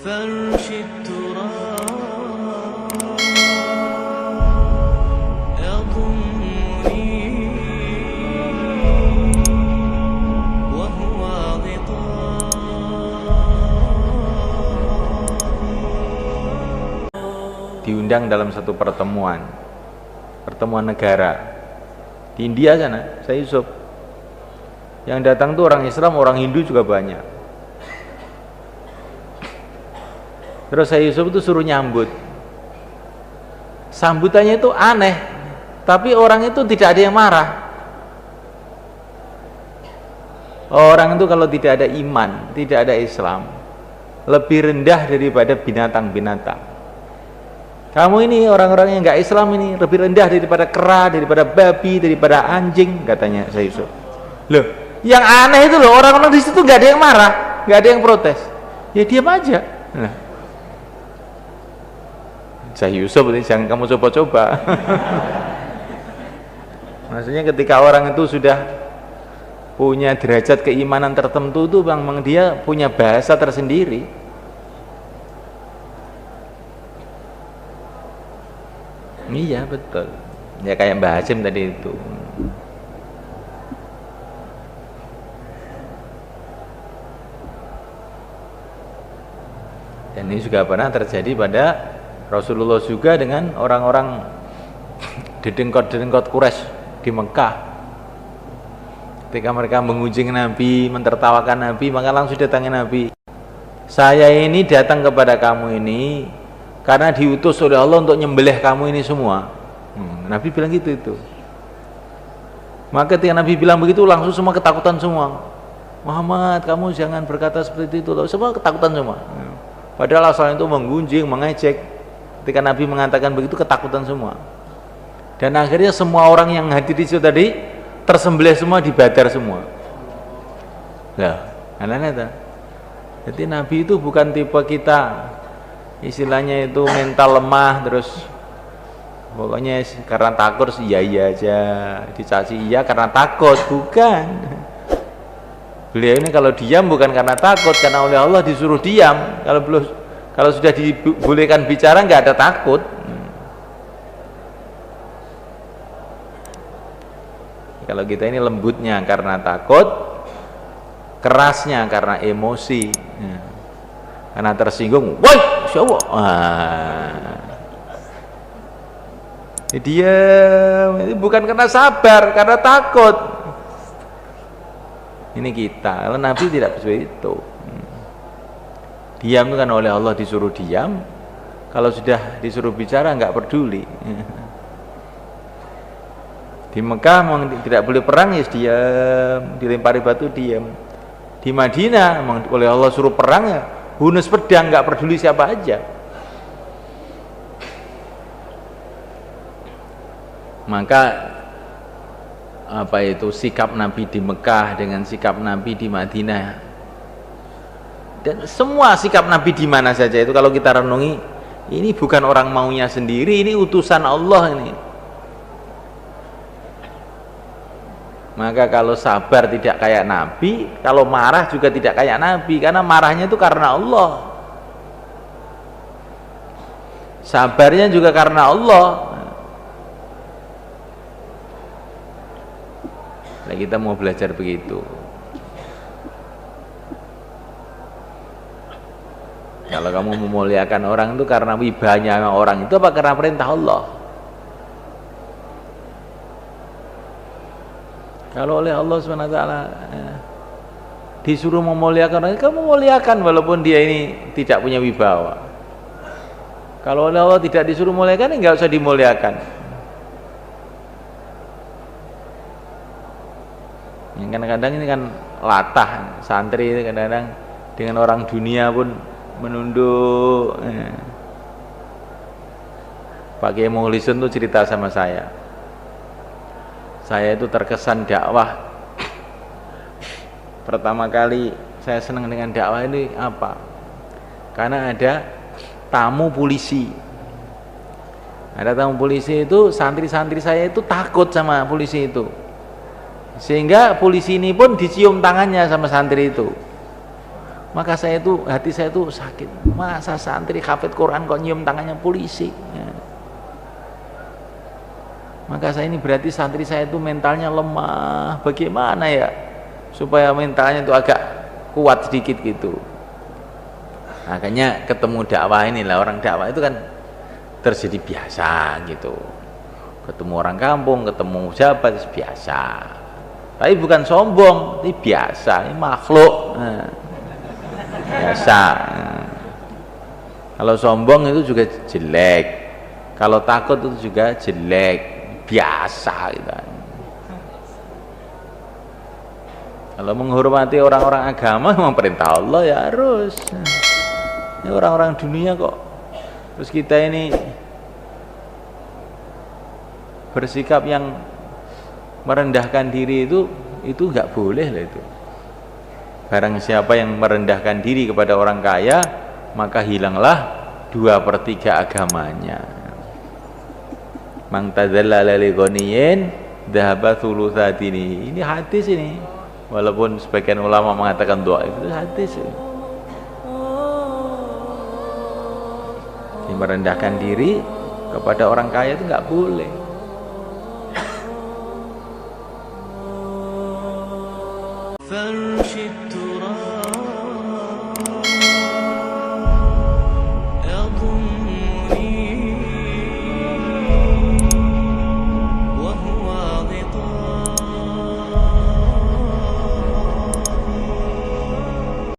فرش التراب يضمني وهو diundang dalam satu pertemuan negara di India sana, Syekh Yusuf. Yang datang tuh orang Islam, orang Hindu juga banyak. Terus Syekh Yusuf itu suruh nyambut. Sambutannya itu aneh, tapi orang itu tidak ada yang marah. Orang itu kalau tidak ada iman, tidak ada Islam, lebih rendah daripada binatang-binatang. Kamu ini orang-orang yang nggak Islam ini lebih rendah daripada kera, daripada babi, daripada anjing, katanya Syekh Yusuf. Loh, yang aneh itu loh, orang-orang di situ nggak ada yang marah, nggak ada yang protes, ya diam aja. Nah, Syekh Yusuf ini jangan kamu coba-coba. Maksudnya ketika orang itu sudah punya derajat keimanan tertentu tuh memang dia punya bahasa tersendiri. Iya betul, ya kayak Mbah Hasyim tadi itu. Dan ini juga pernah terjadi pada Rasulullah juga dengan orang-orang dedengkot Quraisy di Mekah. Ketika mereka mengunjungi Nabi, mentertawakan Nabi, maka langsung datangi Nabi. Saya ini datang kepada kamu ini karena diutus oleh Allah untuk nyembelih kamu ini semua. Nabi bilang gitu itu. Maka ketika Nabi bilang begitu, langsung semua ketakutan semua. Muhammad, kamu jangan berkata seperti itu. Semua ketakutan semua. Padahal asalnya itu menggunjing, mengejek. Ketika Nabi mengatakan begitu, ketakutan semua. Dan akhirnya semua orang yang hadir di situ tadi tersembelih semua, dibadar semua. Lah, aneh-aneh ta? Jadi Nabi itu bukan tipe kita, istilahnya itu mental lemah, terus pokoknya karena takut iya aja, dicaci iya karena takut, bukan. Beliau ini kalau diam bukan karena takut, karena oleh Allah disuruh diam. Kalau sudah dibolehkan bicara nggak ada takut. Kalau kita ini lembutnya karena takut, kerasnya karena emosi, karena tersinggung, woi, siapa? Dia bukan karena sabar, karena takut. Ini kita, kalau Nabi tidak seperti itu. Diam itu kan oleh Allah disuruh diam. Kalau sudah disuruh bicara nggak peduli. Di Mekah memang tidak boleh perang, ya diam, dilempari batu diam. Di Madinah memang oleh Allah suruh perang, ya hunus pedang, nggak peduli siapa aja. Maka apa itu sikap Nabi di Mekah dengan sikap Nabi di Madinah, dan semua sikap Nabi di mana saja itu kalau kita renungi, ini bukan orang maunya sendiri, ini utusan Allah ini. Maka kalau sabar tidak kayak Nabi, kalau marah juga tidak kayak Nabi, karena marahnya itu karena Allah, sabarnya juga karena Allah. Nah, kita mau belajar begitu. Kalau kamu memuliakan orang itu karena wibahnya orang itu apa karena perintah Allah? Kalau oleh Allah SWT disuruh memuliakan orang, kamu muliakan walaupun dia ini tidak punya wibawa. Kalau oleh Allah tidak disuruh muliakan, enggak usah dimuliakan. Yang kadang-kadang ini kan latah santri, kadang-kadang dengan orang dunia pun menunduk. Pak Kiai Mukhlisun tuh cerita sama saya itu terkesan dakwah. Pertama kali saya senang dengan dakwah ini apa? Karena ada tamu polisi. Ada tamu polisi itu, santri-santri saya itu takut sama polisi itu. Sehingga polisi ini pun dicium tangannya sama santri itu. Maka saya itu, hati saya itu sakit. Masa santri hafid Quran kok nyium tangannya polisi? Ya. Maka saya ini berarti santri saya itu mentalnya lemah. Bagaimana ya supaya mentalnya itu agak kuat sedikit gitu? Makanya ketemu dakwah inilah, orang dakwah itu kan terjadi biasa gitu. Ketemu orang kampung, ketemu jabat biasa. Tapi bukan sombong, ini biasa, ini makhluk. Biasa. Kalau sombong itu juga jelek, kalau takut itu juga jelek, biasa gitu. Kalau menghormati orang-orang agama memang perintah Allah ya harus. Ini orang-orang dunia kok terus kita ini bersikap yang merendahkan diri, itu nggak boleh lah itu. Barang siapa yang merendahkan diri kepada orang kaya, maka hilanglah 2/3 agamanya. Mang tadzallala li ghaniyin dhahaba thulutsatini. Ini hadis ini. Walaupun sebagian ulama mengatakan dhaif, itu hadis. Ini merendahkan diri kepada orang kaya itu nggak boleh. فرش التراب